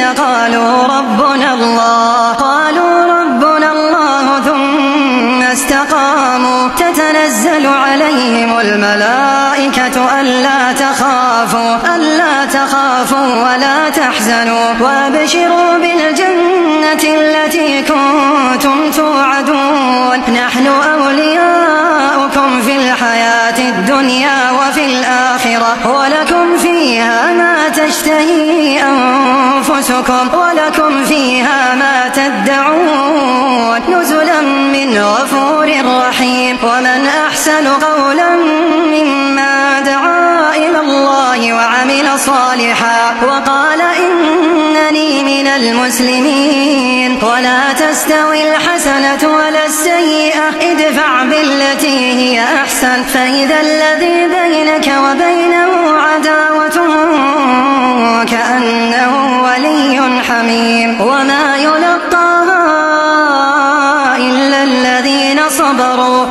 قالوا ربنا الله ثم استقاموا تتنزل عليهم الملائكة ألا تخافوا ولا تحزنوا وابشروا بالجنة التي كنتم توعدون نحن أولياؤكم في الحياة الدنيا وفي الآخرة ولكم فيها ما تشتهي أنفسكم ولكم فيها ما تدعون نزلا من غفور رحيم. ومن أحسن قولا مما دعا إلى الله وعمل صالحا وقال إنني من المسلمين. ولا تستوي الحسنة ولا السيئة ادفع بالتي هي أحسن فإذا الذي بينك وبينه عداوة كأنه ولي حميم. وما يلقاها إلا الذين صبروا